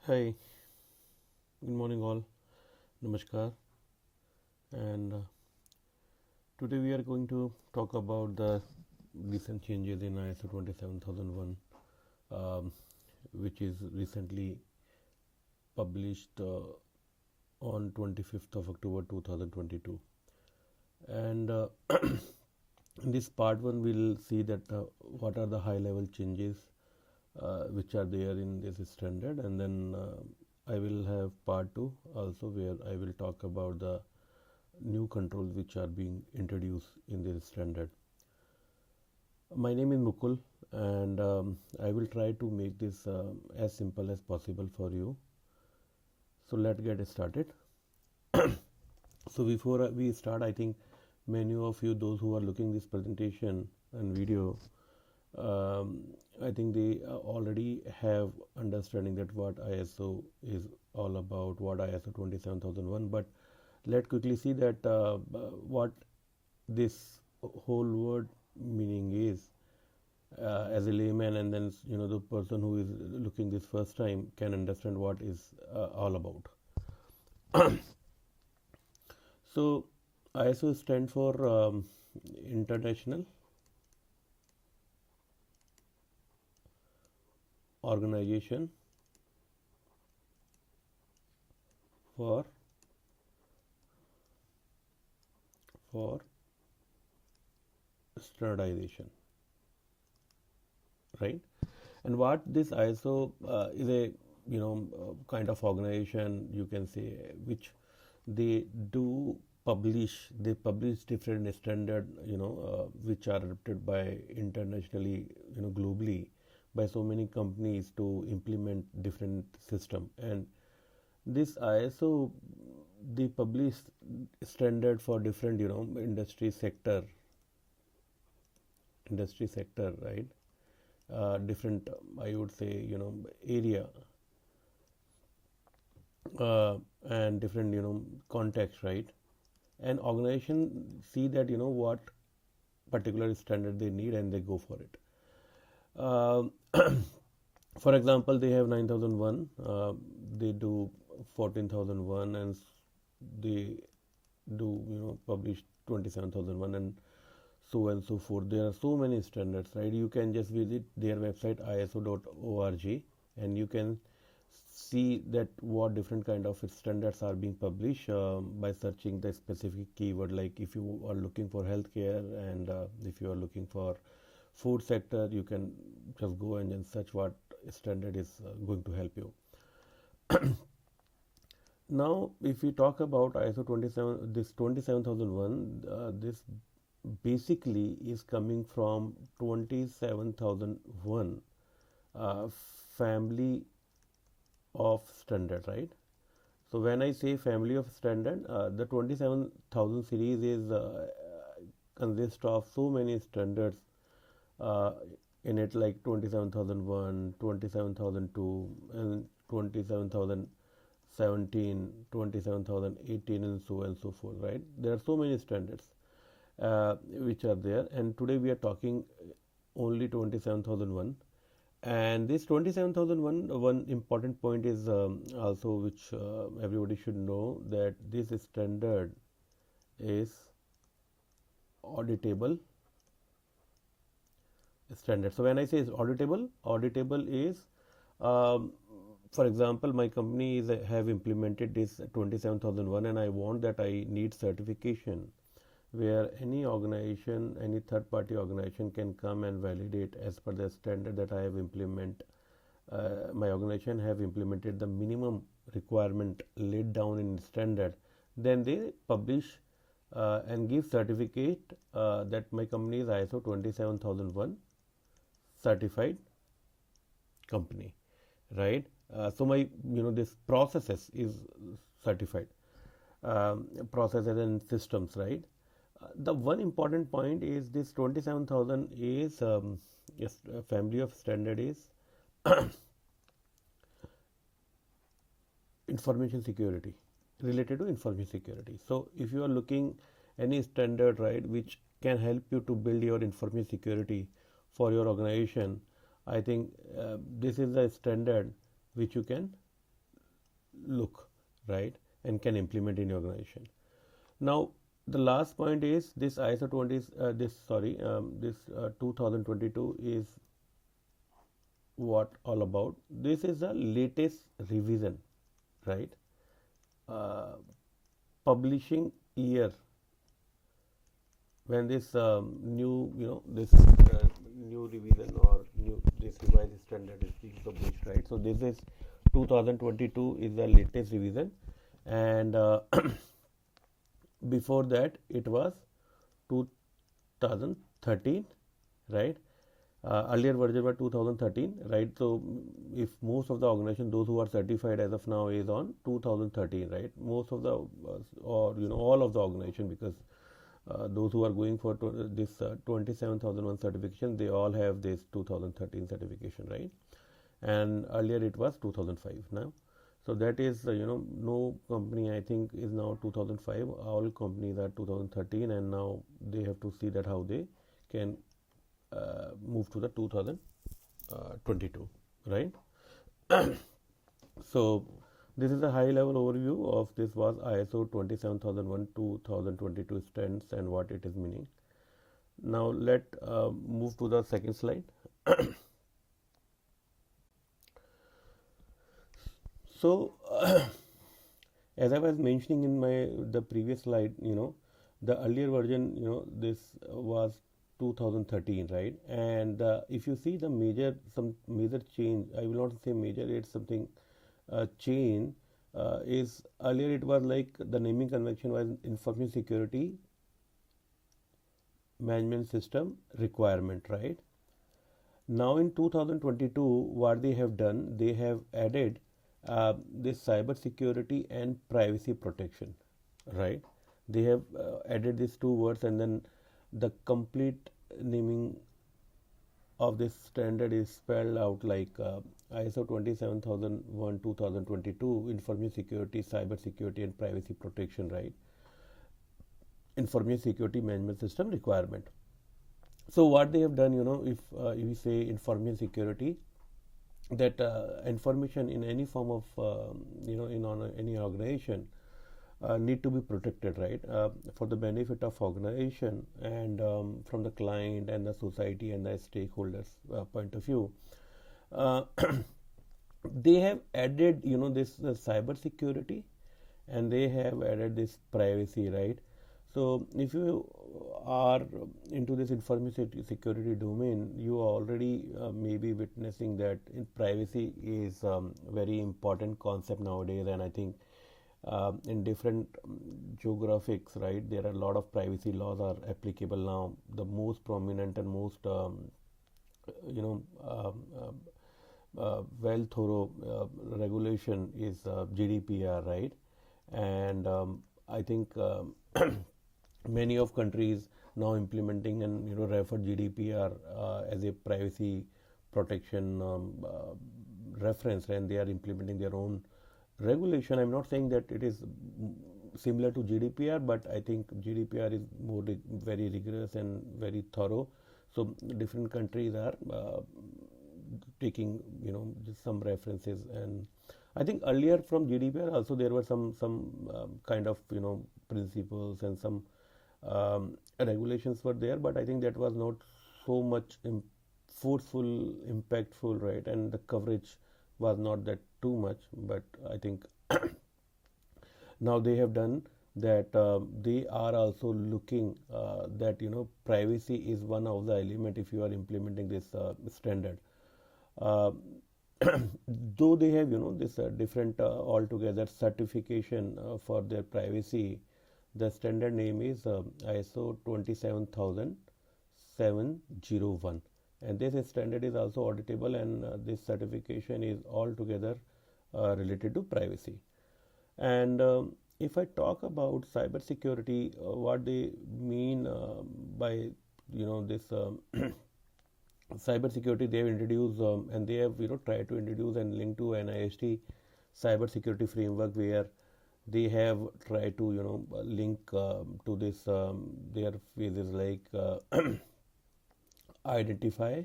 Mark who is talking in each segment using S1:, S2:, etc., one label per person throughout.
S1: Hi, good morning all. Namaskar. And today we are going to talk about the recent changes in ISO 27001, um, which is recently published on 25th of October 2022. And in this part one, we'll see that what are the high level changes which are there in this standard, and then I will have part two also where I will talk about the new controls which are being introduced in this standard. My name is Mukul, and I will try to make this as simple as possible for you. So let's get started. So before we start, I think many of you, those who are looking this presentation and video, I think they already have understanding that what ISO is all about, what ISO 27001. But let's quickly see that what this whole word meaning is as a layman, and then the person who is looking this first time can understand what is all about. So ISO stand for International Organization for Standardization, right? And what this ISO is a kind of organization, you can say, which they do publish. They publish different standard, which are adopted by internationally, globally by so many companies to implement different system. And this ISO, they publish standard for different, industry sector, right? Different, I would say, area and different, context, right? And organization see that what particular standard they need and they go for it. For example, they have 9001, they do 14001, and they do publish 27001, and so forth. There are so many standards, right? You can just visit their website iso.org, and you can see that what different kind of standards are being published by searching the specific keyword. Like if you are looking for healthcare, and if you are looking for food sector, you can just go and then search what standard is going to help you. Now if we talk about ISO 27001, this basically is coming from 27001 family of standard, right? So when I say family of standard, the 27000 series is consists of so many standards uh, in it, like 27001, 27002, and 27017, 27018, and so forth, right? There are so many standards which are there, and today we are talking only 27001. And this 27001, one important point is also which everybody should know, that this standard is auditable standard. So when I say it's auditable is, um, for example, my company is have implemented this 27001, and I want that I need certification where any organization, any third party organization can come and validate as per the standard that I have my organization have implemented the minimum requirement laid down in standard. Then they publish and give certificate that my company is ISO 27001 certified company, right? So my this processes is certified, processes and systems, right? The one important point is this 27000 is yes, family of standard is information security, related to information security. So if you are looking any standard, right, which can help you to build your information security for your organization, I think this is the standard which you can look, right, and can implement in your organization. Now, the last point is this ISO 20 this 2022 is what all about. This is the latest revision, right? Uh, Publishing year when this new this new revision or new this revised standard is being published, right? So this is 2022 is the latest revision, and before that it was 2013, right? Earlier version was 2013, right? So if most of the organization, those who are certified as of now, is on 2013, right? Most of the or all of the organization, because those who are going for this 27001 certification, they all have this 2013 certification, right? And earlier it was 2005 now. So that is no company I think is now 2005. All companies are 2013, and now they have to see that how they can move to the 2022, right? So this is a high level overview of this was ISO 27001 2022 stands and what it is meaning. Now let move to the second slide. So as I was mentioning in the previous slide, the earlier version, this was 2013, right? And if you see some major change, I will not say major, it's something change is earlier it was like the naming convention was information security management system requirement, right? Now in 2022, what they have done, they have added this cyber security and privacy protection, right? They have added these two words, and then the complete naming of this standard is spelled out like ISO 27001 2022 information security, cyber security and privacy protection, right? Information security management system requirement. So what they have done, if we say information security, that information in any form of any organization need to be protected, right? For the benefit of organization and from the client and the society and the stakeholders point of view. They have added this cyber security, and they have added this privacy, right? So if you are into this information security domain, you are already maybe witnessing that privacy is very important concept nowadays, and I think in different geographics, right, there are a lot of privacy laws are applicable now. The most prominent and most well thorough regulation is GDPR, right? And I think many of countries now implementing and refer GDPR as a privacy protection reference, and they are implementing their own regulation. I'm not saying that it is similar to GDPR, but I think GDPR is more very rigorous and very thorough. So different countries are taking some references, and I think earlier from GDPR also there were some kind of principles and some regulations were there, but I think that was not so much forceful, impactful, right? And the coverage was not that too much. But I think now they have done that. They are also looking that privacy is one of the element if you are implementing this standard. Though they have this different altogether certification for their privacy, the standard name is ISO 27701, and this standard is also auditable, and this certification is altogether related to privacy. And if I talk about cyber security, what they mean by this cyber security, they have introduced and they have tried to introduce and link to NIST cyber security framework, where they have tried to link to this their phases like identify,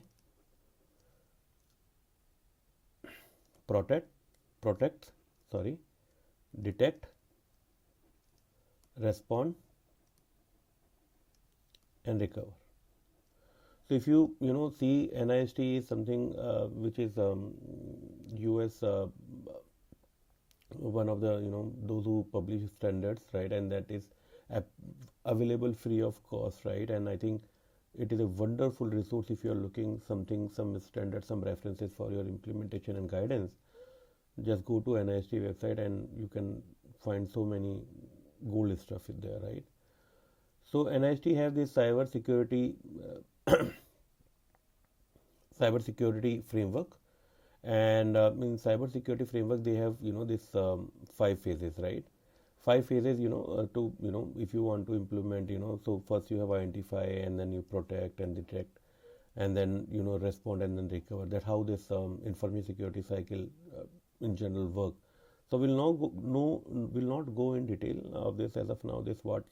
S1: protect, detect, respond, and recover. So if you know see, NIST is something which is US one of the those who publish standards, right, and that is available free of cost, right, and I think it is a wonderful resource if you are looking some standards, some references for your implementation and guidance. Just go to NIST website and you can find so many gold stuff in there, right? So NIST have this cyber security framework, and in cyber security framework they have this 5 phases, right? 5 phases, to if you want to implement, so first you have identify, and then you protect and detect, and then respond and then recover. That's how this information security cycle in general work. So we'll not go in detail of this as of now, this what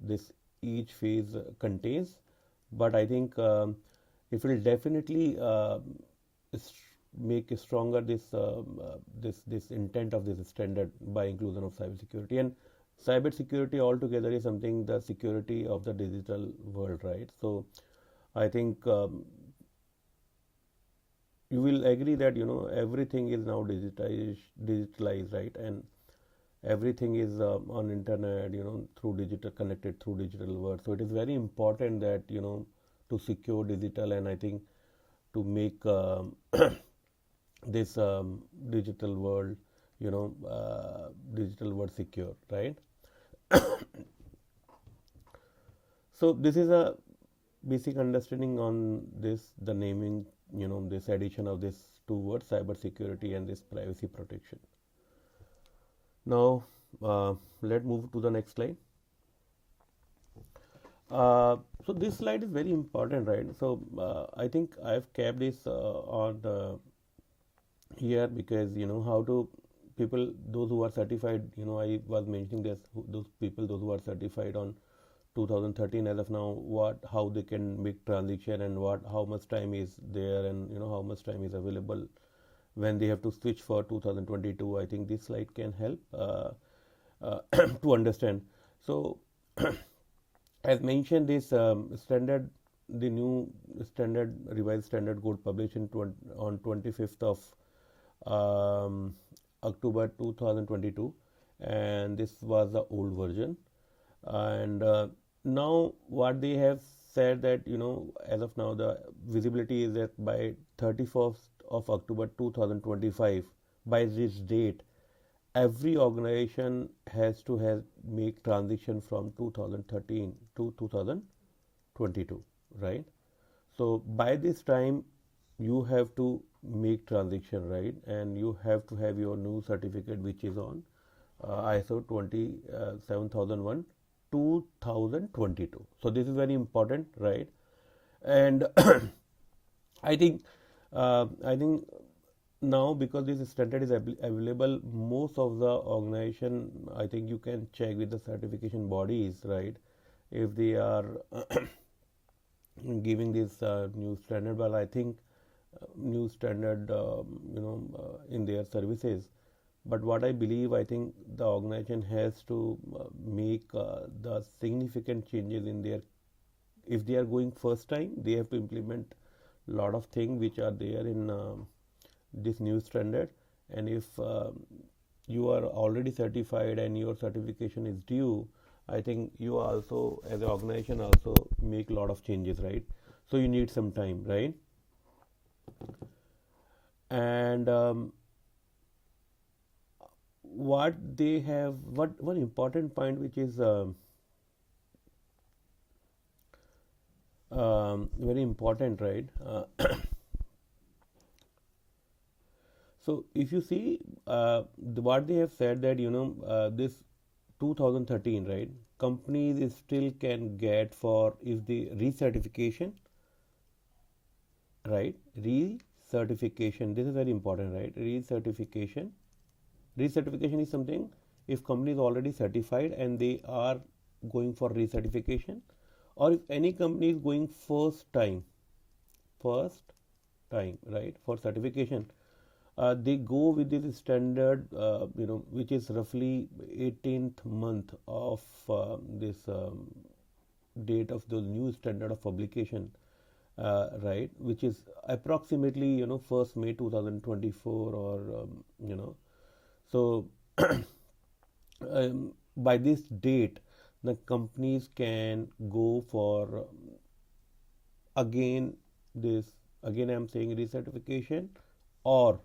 S1: this each phase contains, but I think it will definitely make stronger this intent of this standard by inclusion of cybersecurity. And cybersecurity altogether is something, the security of the digital world, right? So I think you will agree that everything is now digitalized, right? And everything is on internet, through digital, connected through digital world. So it is very important that to secure digital, and I think to make this digital world secure, right? So this is a basic understanding on this, the naming, this addition of this two words, cyber security and this privacy protection. Now let's move to the next slide. So this slide is very important, right? So I think I've kept this on here because how to people, those who are certified, I was mentioning this, those who are certified on 2013 as of now, how they can make transition, and how much time is there, and how much time is available when they have to switch for 2022. I think this slide can help to understand. So as mentioned, this standard, the new standard, revised standard got published on 25th of October 2022, and this was the old version. And now what they have said that as of now the visibility is that by 31st of October 2025, by this date every organization has to make transition from 2013 to 2022, right? So by this time you have to make transition, right? And you have to have your new certificate, which is on ISO 27001 2022. So this is very important, right? And I think now, because this standard is available, most of the organization, I think you can check with the certification bodies, right, if they are giving this new standard. But I think new standard in their services. But what I believe, I think the organization has to make the significant changes in their, if they are going first time, they have to implement a lot of things which are there in this new standard. And if you are already certified and your certification is due, I think you also as an organization also make a lot of changes, right? So you need some time, right? And what they have, one important point which is very important, right? So if you see what they have said that this 2013, right, companies still can get for if the recertification, right? Recertification, this is very important, right? Recertification is something, if company is already certified and they are going for recertification, or if any company is going first time, right, for certification, they go with this standard, which is roughly 18th month of this date of the new standard of publication, right, which is approximately 1st May 2024, or so by this date the companies can go for again this again I'm saying recertification, or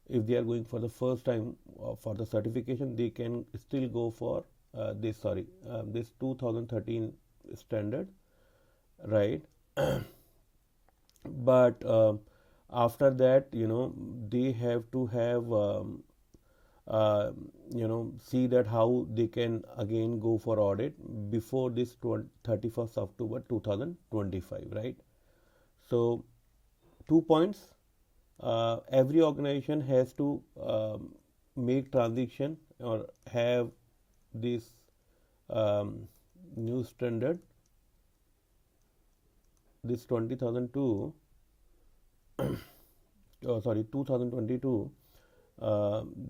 S1: if they are going for the first time for the certification, they can still go for this 2013 standard, right? But after that, they have to have see that how they can again go for audit before this 31st October 2025, right? So 2 points. Every organization has to make transition or have this new standard, this 20,002 2022.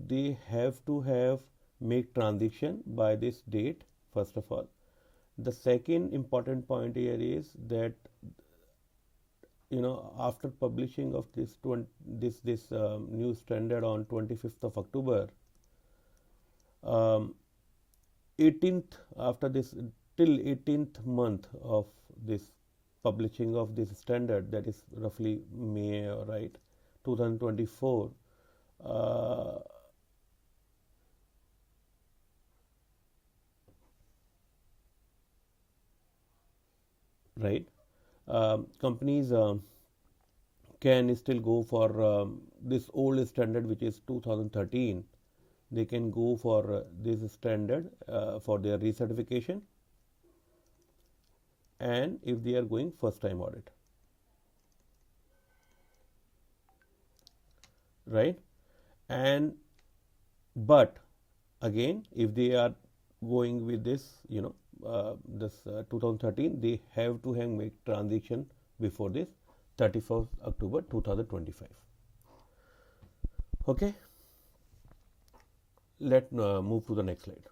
S1: They have to have make transition by this date, first of all. The second important point here is that after publishing of this new standard on 25th of October, 18th after this till 18th month of this publishing of this standard, that is roughly May, right, 2024. Right, companies can still go for this old standard, which is 2013. They can go for this standard for their recertification, and if they are going first time audit, right? And but again, if they are going with this, this 2013, they have to have make transition before this 31st October 2025. Okay, let move to the next slide.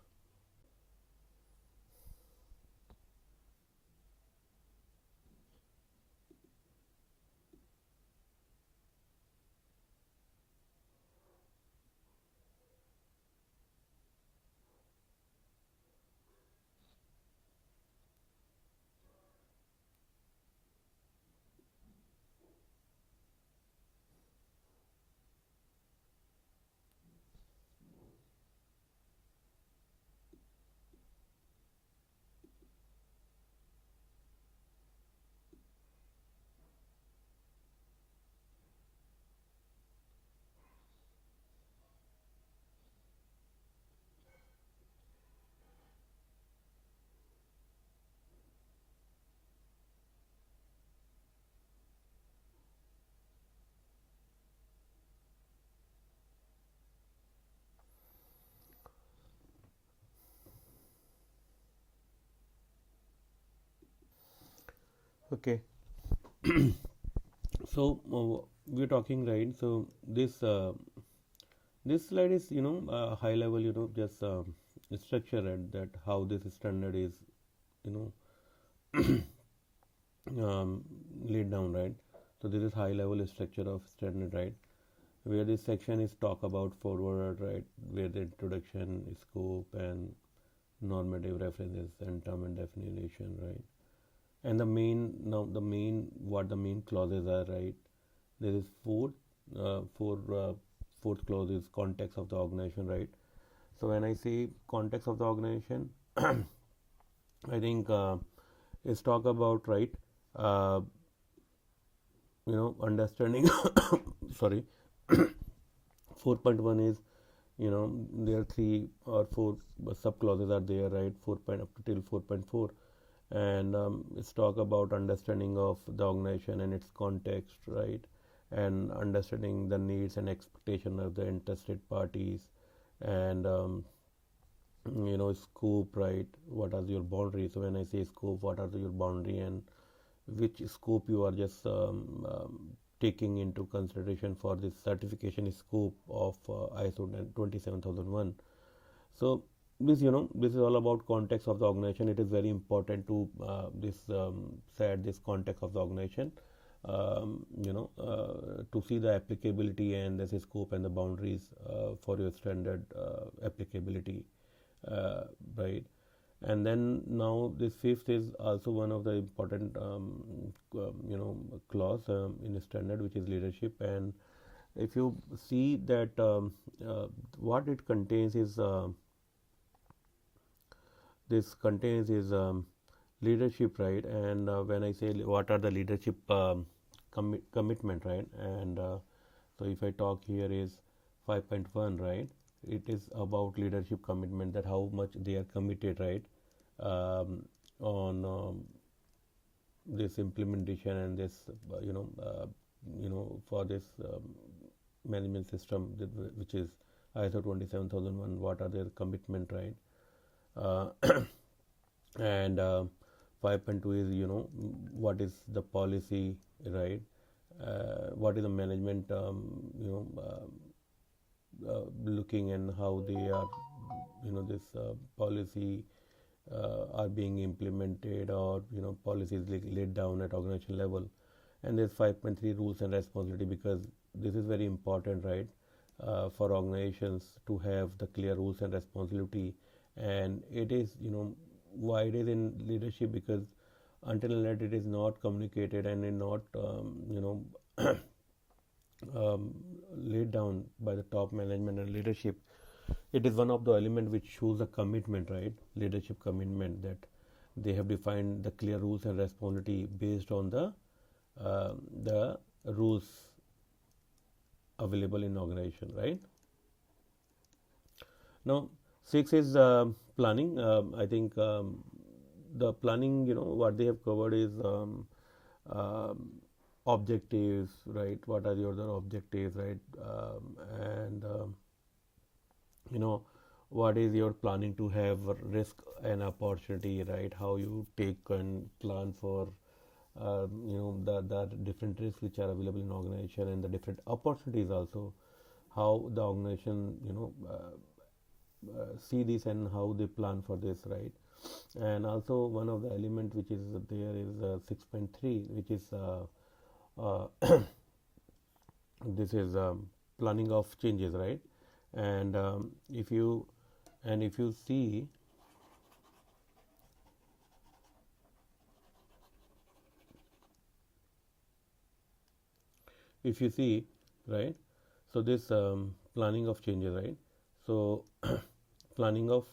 S1: Okay, so we're talking, right? So this slide is high level, just structure at that how this standard is you know laid down, right? So this is high level structure of standard, right, where this section is talk about forward, right, where the introduction, scope, and normative references and term and definition, right? And the main clauses are, right? There is fourth clause is context of the organization, right? So when I say context of the organization, I think it's talk about, right, understanding sorry 4.1 is, there are 3 or 4 sub clauses are there, right? 4 point up to till 4.4, and it's talk about understanding of the organization and its context, right, and understanding the needs and expectation of the interested parties, and scope, right, what are your boundaries. So when I say scope, what are your boundary and which scope you are just taking into consideration for this certification scope of ISO 27001. So this this is all about context of the organization. It is very important to set this context of the organization, to see the applicability and the scope and the boundaries for your standard applicability, right? And then now this fifth is also one of the important clause in the standard, which is leadership. And if you see that what it contains is this contains is leadership, right? And when I say what are the leadership commitment, right? And so if I talk here is 5.1, right? It is about leadership commitment, that how much they are committed, right, on this implementation and this for this management system, which is ISO 27001. What are their commitment, right? And 5.2 is what is the policy, right? What is the management looking, and how they are this policy are being implemented, or policies laid down at organization level. And there's 5.3 rules and responsibility, because this is very important, right, for organizations to have the clear rules and responsibility. And it is why it is in leadership, because until and unless it is not communicated and not laid down by the top management and leadership, it is one of the elements which shows a commitment, right? Leadership commitment, that they have defined the clear rules and responsibility based on the rules available in organization, right? Now 6 is planning. I think the planning, what they have covered is objectives, right? What are your other objectives, right? And what is your planning to have risk and opportunity, right? How you take and plan for the different risks which are available in organization, and the different opportunities also, how the organization see this and how they plan for this, right? And also one of the element which is there is 6.3, which is this is planning of changes, right? And if you see, right, so this planning of changes, right? So planning of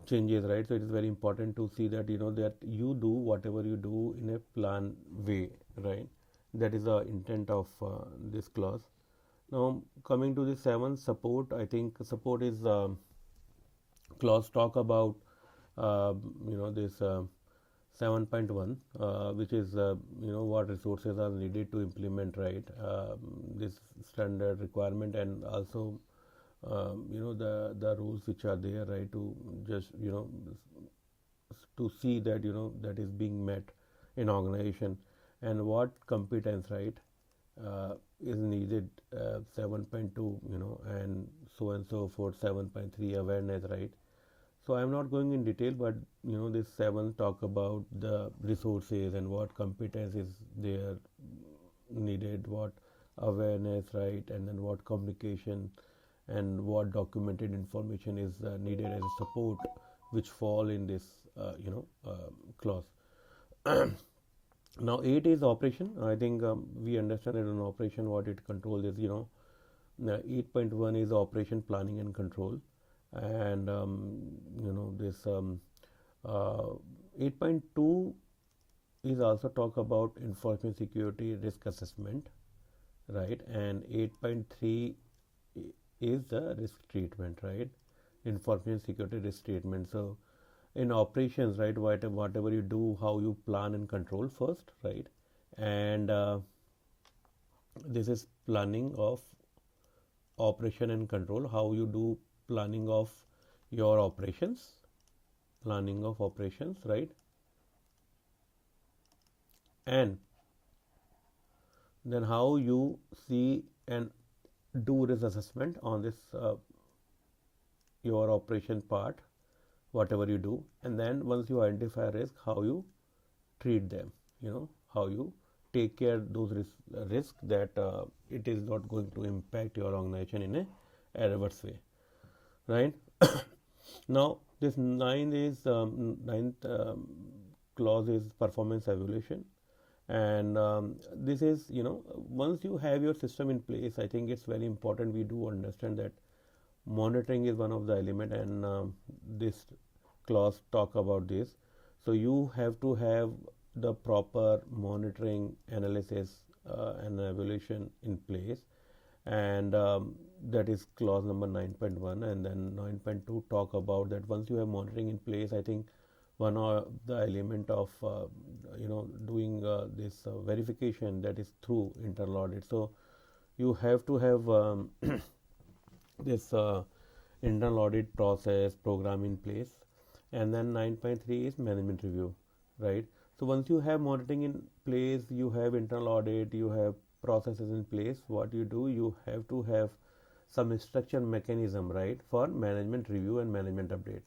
S1: changes, right? So it is very important to see that that you do whatever you do in a planned way, right? That is the intent of this clause. Now coming to the 7, support. I think support is clause talk about this 7.1, which is what resources are needed to implement, right, this standard requirement, and also the rules which are there, right, to just to see that that is being met in organization, and what competence, right, is needed, 7.2, and so forth. 7.3 awareness, right? So I'm not going in detail, but this 7 talk about the resources and what competence is there needed, what awareness, right, and then what communication and what documented information is needed as support, which fall in this clause. Now 8 is operation. I think we understand that in operation what it controls is 8.1 is operation planning and control, and this 8.2 is also talk about information security risk assessment, right? And 8.3 is the risk treatment, right? Information security risk treatment. So in operations, right, whatever you do, how you plan and control first, right? And this is planning of operation and control, how you do planning of your operations, right? And then how you see and do risk assessment on this your operation part, whatever you do, and then once you identify risk, how you treat them, how you take care those risk that it is not going to impact your organization in a adverse way, right? Now this ninth clause is performance evaluation, and this is, once you have your system in place, I think it's very important we do understand that monitoring is one of the element, and this clause talk about this. So you have to have the proper monitoring, analysis and evaluation in place, and that is clause number 9.1. And then 9.2 talk about that once you have monitoring in place, I think one of the element of doing this verification, that is through internal audit. So you have to have this internal audit process program in place. And then 9.3 is management review, right? So once you have monitoring in place, you have internal audit, you have processes in place, what you do, you have to have some structure mechanism, right, for management review and management update.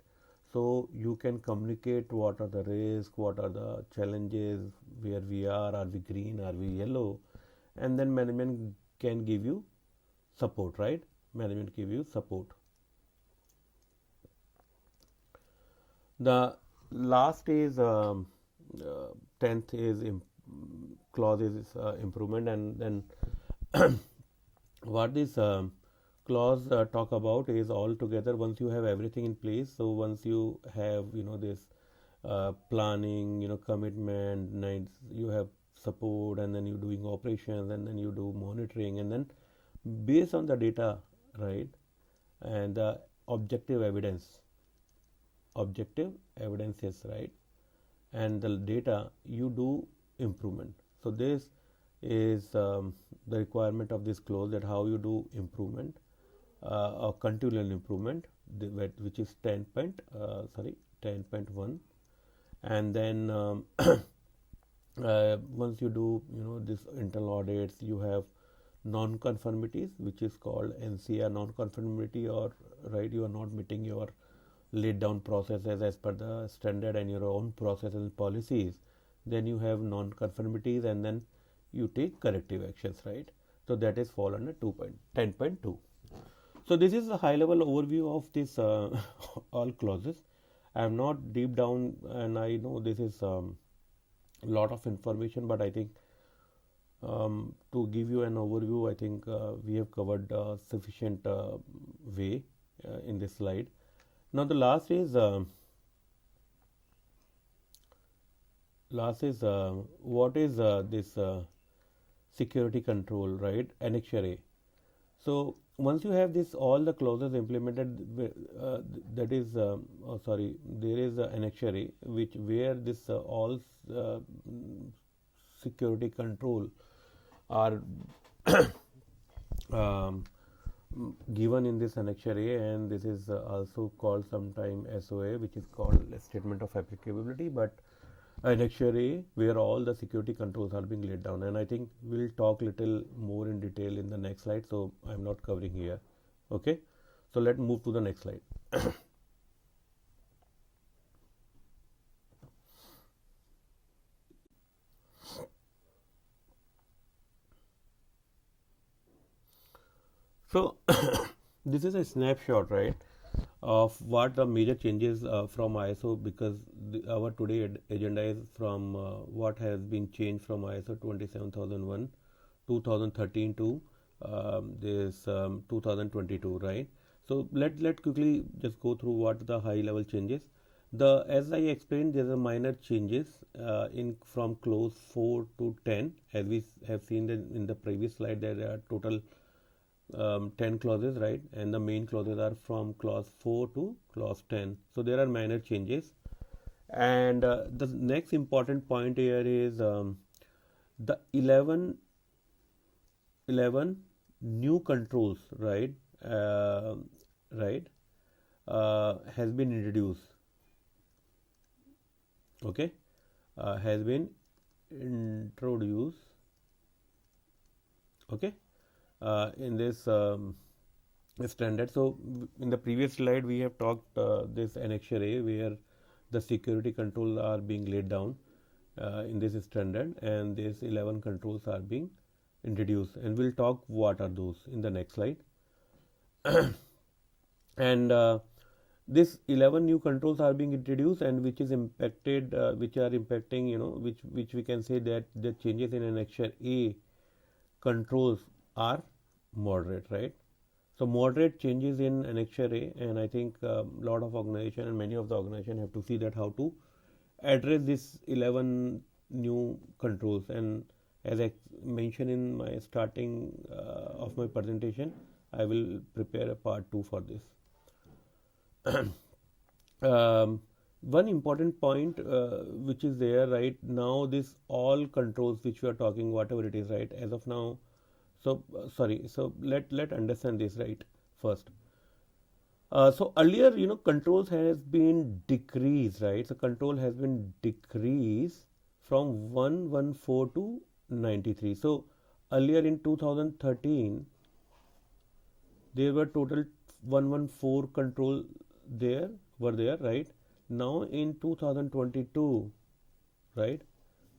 S1: So you can communicate what are the risks, what are the challenges, where we are we green, are we yellow, and then management can give you support, right? Management give you support. The last is 10th is clause is improvement, and then what this clause talk about is all together once you have everything in place. So once you have this planning, commitment, nights, you have support, and then you doing operations, and then you do monitoring, and then based on the data, right, and the objective evidence is right, and the data, you do improvement. So this is the requirement of this clause, that how you do improvement or continual improvement, which is 10.1. And then once you do this internal audits, you have non-conformities, which is called NCR non-conformity, or right, you are not meeting your laid down processes as per the standard and your own processes and policies, then you have non-conformities, and then you take corrective actions, right? So that is fall under 10.2. So this is a high level overview of this all clauses. I am not deep down, and I know this is lot of information, but I think to give you an overview, I think we have covered sufficient way in this slide. Now the last is what is this security control, right? Annexure A. So once you have this all the clauses implemented, that is there is Annexure A, where this all security control are given in this Annexure A, and this is also called sometime SOA, which is called statement of applicability, but Annexure A, where all the security controls are being laid down. And I think we'll talk little more in detail in the next slide, so I'm not covering here. Okay, so let's move to the next slide. So this is a snapshot, right, of what the major changes from ISO, because our today agenda is from what has been changed from ISO 27001 2013 to this 2022, right? So let quickly just go through what the high level changes. As I explained, there are minor changes in from clause 4 to 10, as we have seen in the previous slide. There are total 10 clauses, right, and the main clauses are from clause 4 to clause 10. So there are minor changes, and the next important point here is the 11 new controls, right, has been introduced. Okay, has been introduced Okay, in this standard. So in the previous slide we have talked this annexure A, where the security controls are being laid down in this standard, and these 11 controls are being introduced, and we'll talk what are those in the next slide. And this 11 new controls are being introduced, and which is impacted, which are impacting, which we can say that the changes in annexure A controls are moderate, right? So moderate changes in annexure A, and I think a lot of organization and many of the organization have to see that how to address this 11 new controls. And as I mentioned in my starting of my presentation, I will prepare a part 2 for this. One important point which is there right now, this all controls which we are talking, whatever it is, right, as of now. So so let understand this right first. So earlier, controls has been decreased, right? So control has been decreased from 114 to 93. So earlier in 2013 there were total 114 control were there, right? Now in 2022, right,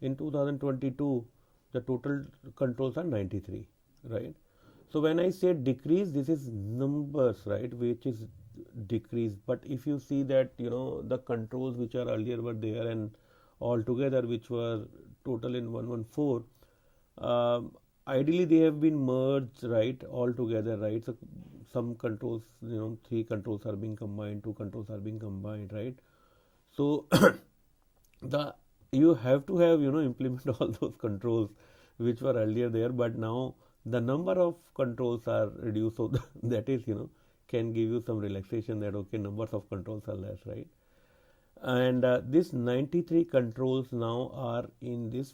S1: in 2022 the total controls are 93, right? So when I say decrease, this is numbers, right, which is decreased. But if you see that the controls which are earlier were there and altogether which were total in 114, ideally they have been merged, right, all together, right? So some controls, 3 controls are being combined, 2 controls are being combined, right? So the you have to have implement all those controls which were earlier there, but now the number of controls are reduced, so that is can give you some relaxation that okay, numbers of controls are less, right? And this 93 controls now are in this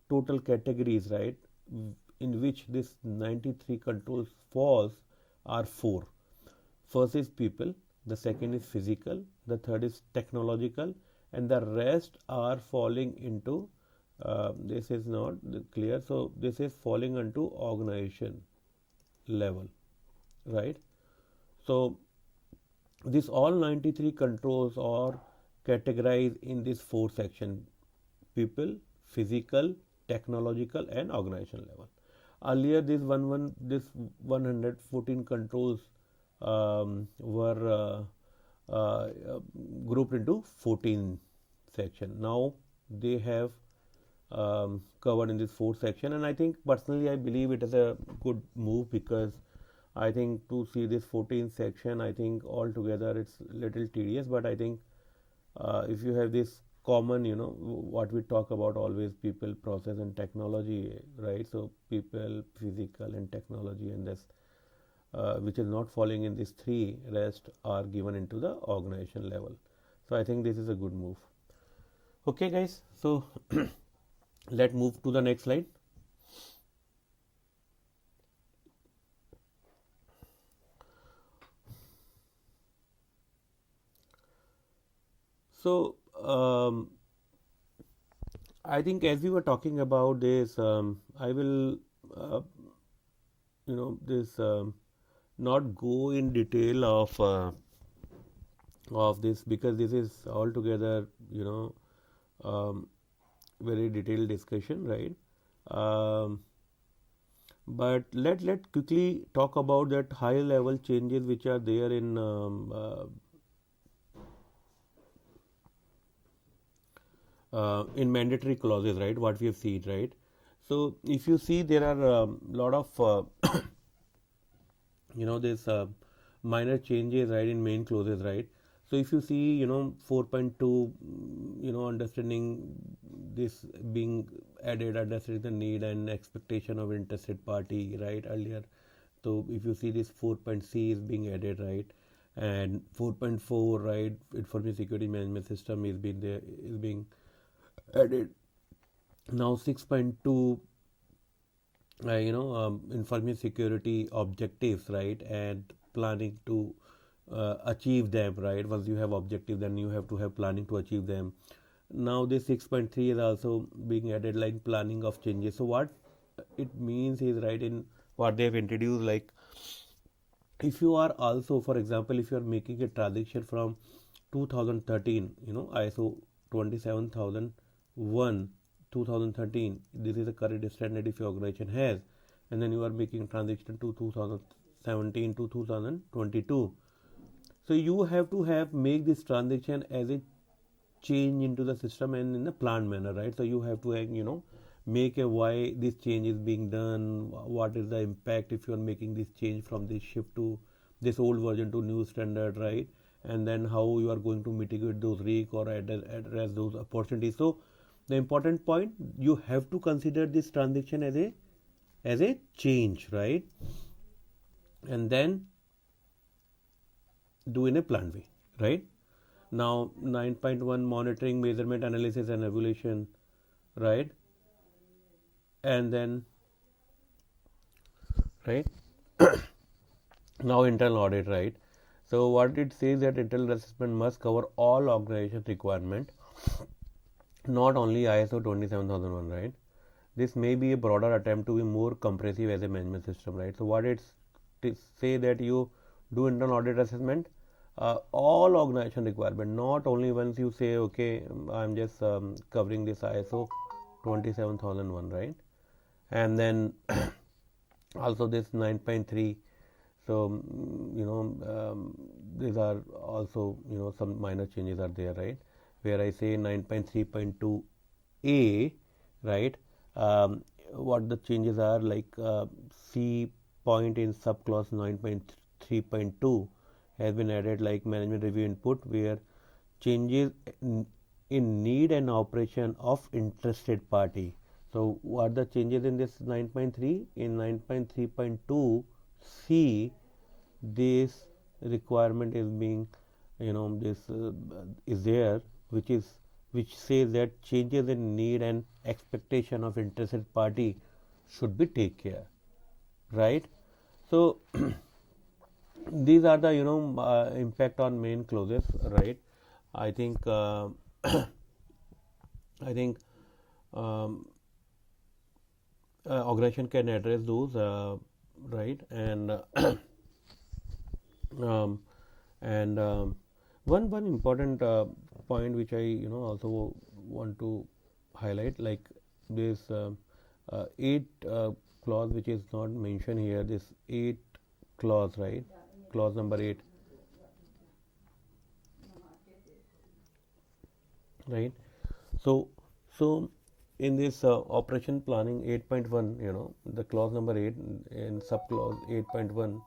S1: total categories, right, in which this 93 controls falls are 4. First is people, the second is physical, the third is technological, and the rest are falling into this is not clear, so this is falling into organization level, right? So this all 93 controls are categorized in this 4 section: people, physical, technological, and organization level. Earlier this 114 controls were grouped into 14 section. Now they have covered in this 4 section, and I think personally I believe it is a good move, because I think to see this 14 section, I think altogether it's little tedious, but I think if you have this common, what we talk about always, people, process, and technology, right? So people, physical, and technology, and this which is not falling in these 3, rest are given into the organization level. So I think this is a good move. Okay guys, so let's move to the next slide. So I think as we were talking about this, I will this not go in detail of this, because this is altogether very detailed discussion, right? But let quickly talk about that high level changes which are there in mandatory clauses, right? What we have seen, right? So if you see, there are a lot of this minor changes, right, in main clauses, right? So if you see 4.2, understanding this being added, understanding the need and expectation of interested party, right, earlier. So if you see this 4.c is being added, right, and 4.4, right, information security management system is being added. Now 6.2, information security objectives, right, and planning to achieve them, right? Once you have objective, then you have to have planning to achieve them. Now this 6.3 is also being added, like planning of changes. So what it means is, right, in what they have introduced, like if you are also, for example, if you are making a transaction from 2013, ISO 27001 2013, this is the current standard if your organization has, and then you are making transaction to 2017 to 2022, so you have to make this transaction as a change into the system and in a planned manner, right? So you have to make a why this change is being done, what is the impact if you are making this change from this shift to this old version to new standard, right? And then how you are going to mitigate those risks or address those opportunities. So the important point, you have to consider this transaction as a change, right? And then do in a planned way, right? Now 9.1, monitoring, measurement, analysis and evaluation, right? And then, right, now internal audit, right? So what it says that internal assessment must cover all organization requirement, not only ISO 27001, right? This may be a broader attempt to be more comprehensive as a management system, right? So what it's to say that you do internal audit assessment, all organization requirement, not only once you say, okay, I'm just covering this ISO 27001, right? And then also this 9.3, so these are also some minor changes are there, right? Where I say 9.3.2a, right? What the changes are, like C point in subclause 9.3.2 has been added, like management review input, where changes in need and operation of interested party. So what the changes in this 9.3? In 9.3.2 C, this requirement is being, this is there, which says that changes in need and expectation of interested party should be take care, right? So these are the impact on main clauses, right? I think organization can address those, right? And one important point which I also want to highlight, like this 8 clause which is not mentioned here, this 8 clause, right? Clause number 8, right? So in this operation planning 8.1, the clause number 8 in subclause 8.1,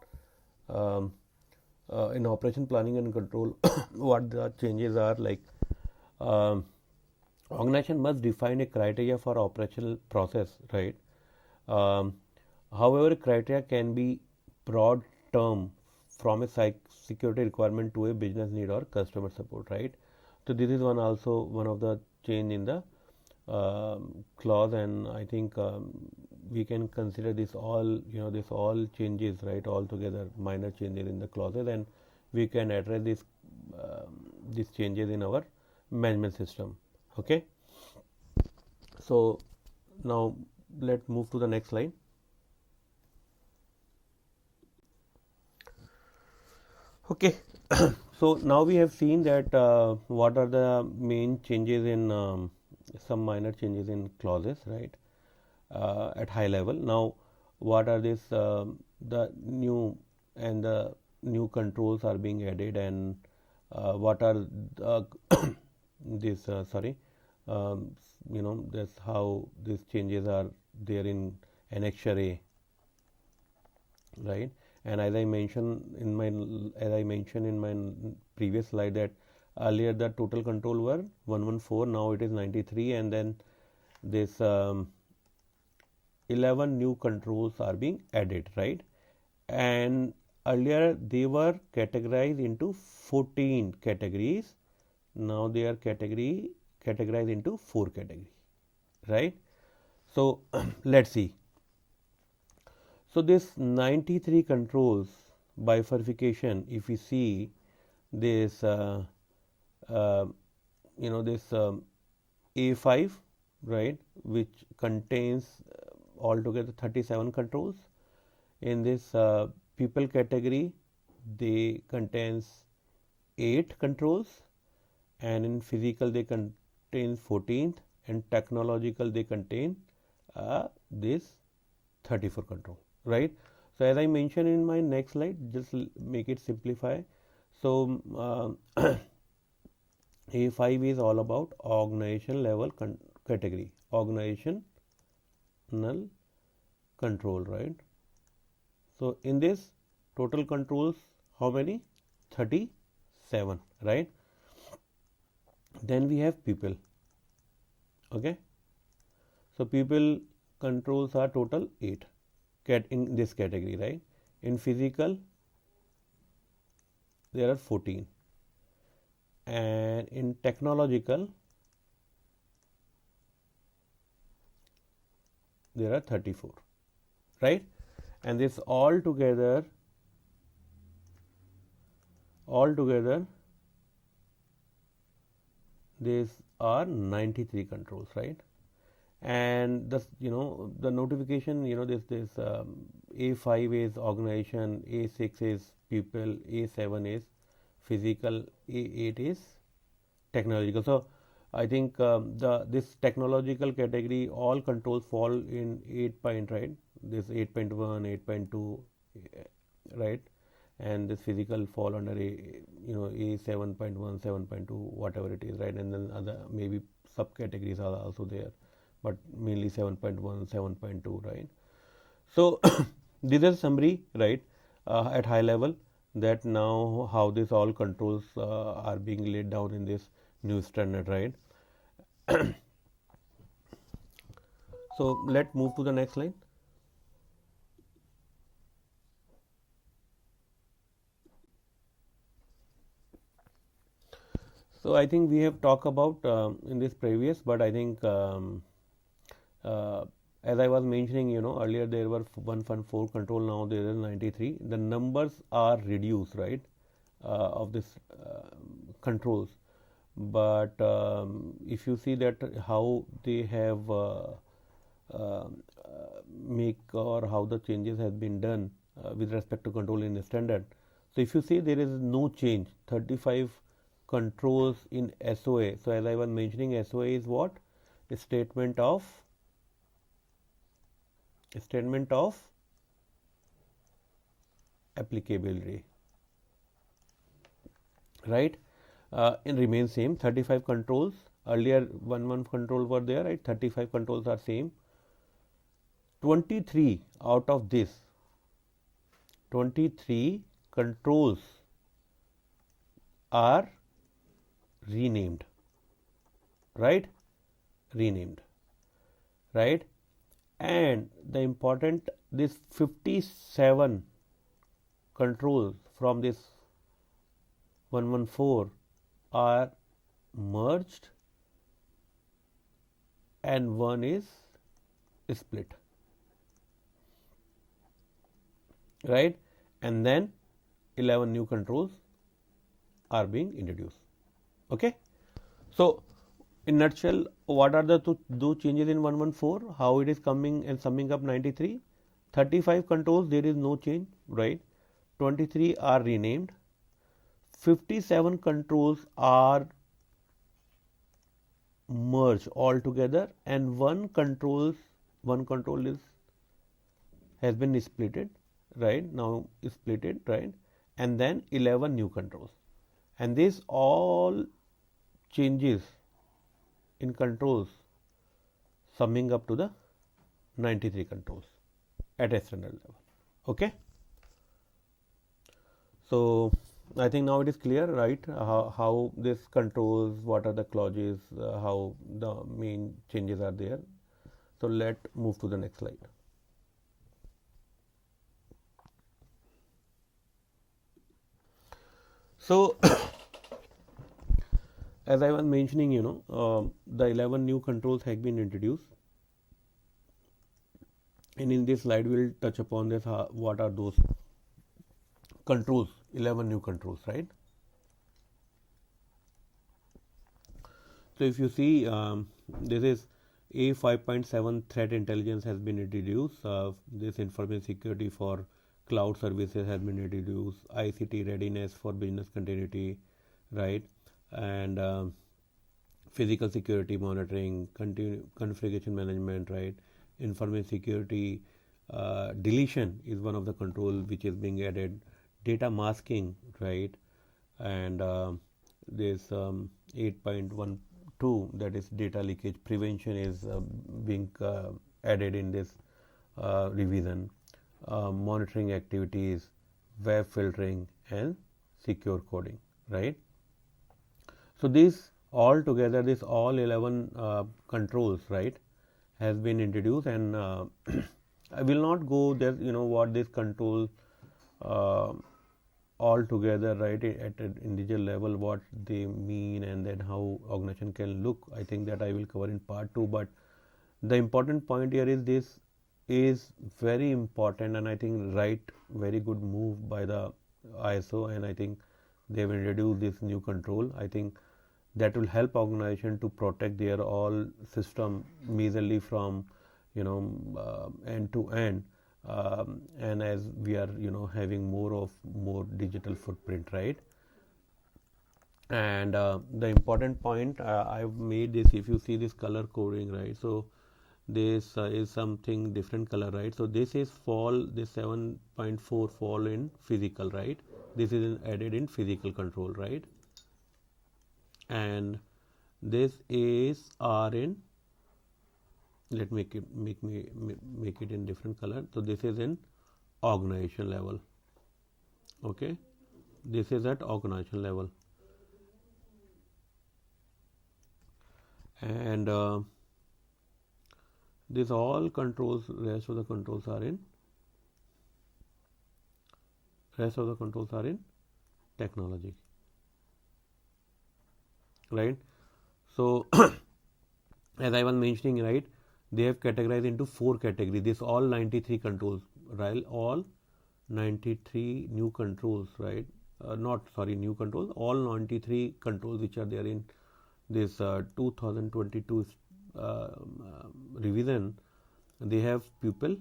S1: in operation planning and control, what the changes are, like organization must define a criteria for operational process, right? However, criteria can be broad term from a security requirement to a business need or customer support, right? So this is one of the change in the clause, and I think we can consider this all changes, right, all together, minor changes in the clauses, and we can address these changes in our management system. Okay, so now let's move to the next slide. Okay, so now we have seen that what are the main changes in some minor changes in clauses, right, at high level. Now what are this the new controls are being added, and what are this this how these changes are there in annexure A, right? And as I mentioned in my previous slide, that earlier the total control were 114, now it is 93, and then this 11 new controls are being added, right? And earlier they were categorized into 14 categories, now they are categorized into 4 categories, right? So let's see. So this 93 controls bifurcation, if we see this this A5, right, which contains altogether 37 controls. In this people category, they contains 8 controls, and in physical they contain 14, and technological they contain this 34 control, right. So as I mentioned in my next slide, just make it simplify. So A5 is all about organization level category, organizational control, right. So in this total controls, how many? 37, right. Then we have people. Okay. So people controls are total 8 in this category, right. In physical there are 14, and in technological there are 34, right. And this all together these are 93 controls, right. And the the notification, this A5 is organization, A6 is people, A7 is physical, A8 is technological. So I think this technological category, all controls fall in 8 point, right. This 8.1, 8.2, right, and this physical fall under A 7.1, 7.2, whatever it is, right. And then other maybe subcategories are also there, but mainly 7.1, 7.2, right. So this is summary, right, at high level, that now how this all controls are being laid down in this new standard, right. So let's move to the next slide. So I think we have talked about in this previous, but I think as I was mentioning, earlier there were 114 control, now there is 93. The numbers are reduced, right, of this controls. But if you see that how they have make or how the changes have been done with respect to control in the standard. So if you see, there is no change. 35 controls in SOA. So as I was mentioning, SOA is what? A statement of applicability, right. It remains same. 35 controls. Earlier 1 control were there, right. 35 controls are same. 23 out of this 23 controls are renamed, right. Right. And the important, this 57 controls from this 114 are merged and one is split, right. And then 11 new controls are being introduced. Okay. So in nutshell, what are the two changes in 114? How it is coming and summing up 93? 35 controls, there is no change, right. 23 are renamed. 57 controls are merged all together, and one control is has been splitted, right. Now splitted, right. And then 11 new controls, and this all changes in controls summing up to the 93 controls at a standard level. Okay. So I think now it is clear, right, how this controls, what are the clauses, how the main changes are there. So let's move to the next slide. So as I was mentioning, the 11 new controls have been introduced, and in this slide we will touch upon this, what are those controls, 11 new controls, right. So if you see, this is A5.7 threat intelligence has been introduced. This information security for cloud services has been introduced. ICT readiness for business continuity, right? And physical security monitoring, configuration management, right? Information security, deletion is one of the control which is being added. Data masking, right? And this 8.12, that is data leakage prevention, is being added in this revision. Monitoring activities, web filtering, and secure coding, right? So these all together, this all 11 controls, right, has been introduced, and I will not go there, what this control all together, right, at an individual level, what they mean, and then how organization can look. I think that I will cover in part 2, but the important point here is this is very important, and I think very good move by the ISO, and I think they will introduce this new control. I think that will help organization to protect their all system majorly from end to end, and as we are having more digital footprint, right? And the important point I've made is, if you see this color coding, right, so this is something different color, right? So this is fall, this 7.4 fall in physical, right? This is added in physical control, right? And this is R in, let me make it in different color. So this is in organization level. Okay, this is at organization level, and these all controls, rest of the controls are in technology, right? So as I was mentioning, right, they have categorized into 4 categories. This all 93 controls, right? All 93 new controls, right? New controls. All 93 controls which are there in this 2022 revision. They have people,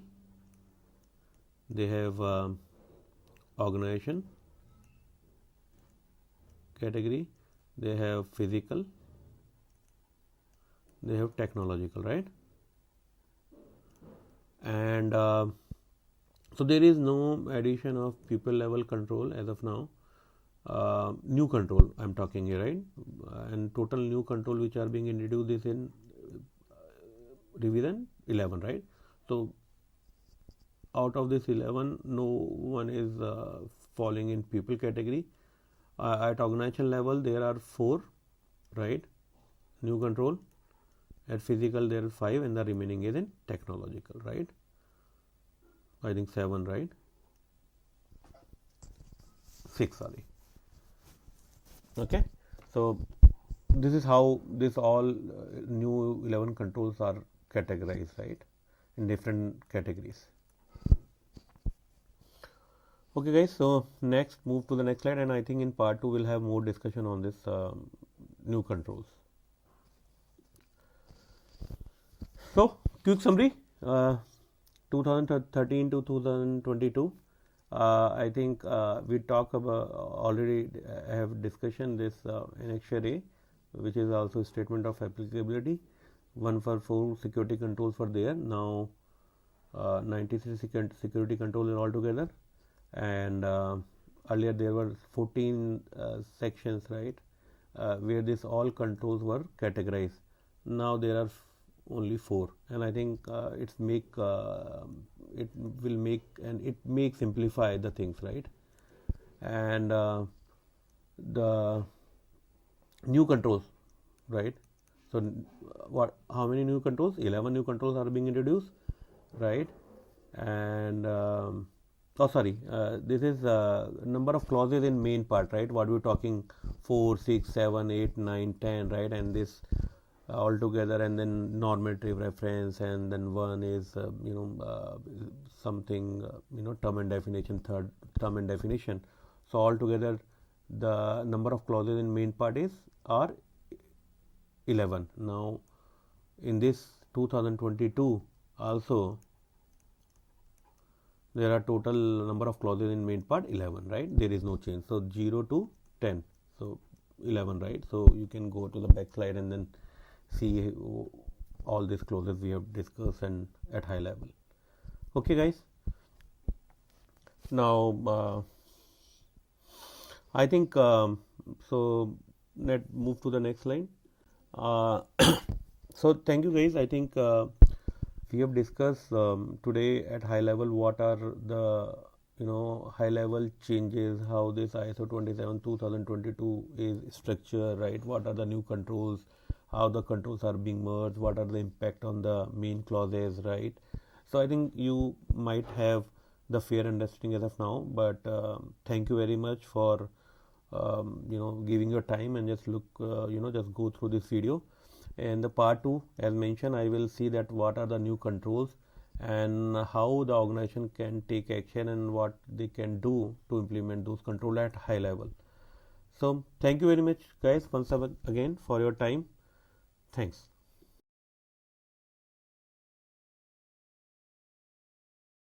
S1: they have organization category, they have physical, they have technological, right? And so there is no addition of people level control as of now. New control I'm talking here, right? And total new control which are being introduced is in revision 11, right? So out of this 11, no one is falling in people category. At organization level there are 4, right, new control. At physical there are 5, and the remaining is in technological, right? I think 7, right? 6, sorry. Okay, so this is how this all new 11 controls are categorized, right, in different categories. Okay guys, so next move to the next slide, and I think in part 2 we'll have more discussion on this new controls. So quick summary, 2013 to 2022, I think we talk about already have discussion this annexure A, which is also statement of applicability. 1 for 4 security controls were there. Now 93 security controls are all together, and earlier there were 14 sections, right, where this all controls were categorized. Now there are only 4, and I think it will make, and it makes simplify the things, right? And the new controls, right? So how many new controls? 11 new controls are being introduced, right? And this is number of clauses in main part, right? What we're talking, 4, 6, 7, 8, 9, 10, right? And this all together, and then normative reference, and then one is something term and definition, third term and definition. So all together the number of clauses in main part are 11. Now in this 2022 also there are total number of clauses in main part 11, right? There is no change. So 0 to 10, so 11, right? So you can go to the back slide and then see all these clauses we have discussed and at high level. Okay guys, now I think so let's move to the next slide. So thank you guys. I think we have discussed today at high level what are the high level changes, how this ISO 27/2022 is structured, right? What are the new controls, how the controls are being merged, what are the impact on the main clauses, right? So I think you might have the fair understanding as of now, but thank you very much for giving your time and just look just go through this video. And the part 2, as mentioned, I will see that what are the new controls and how the organization can take action and what they can do to implement those controls at high level. So thank you very much guys once again for your time. Thanks.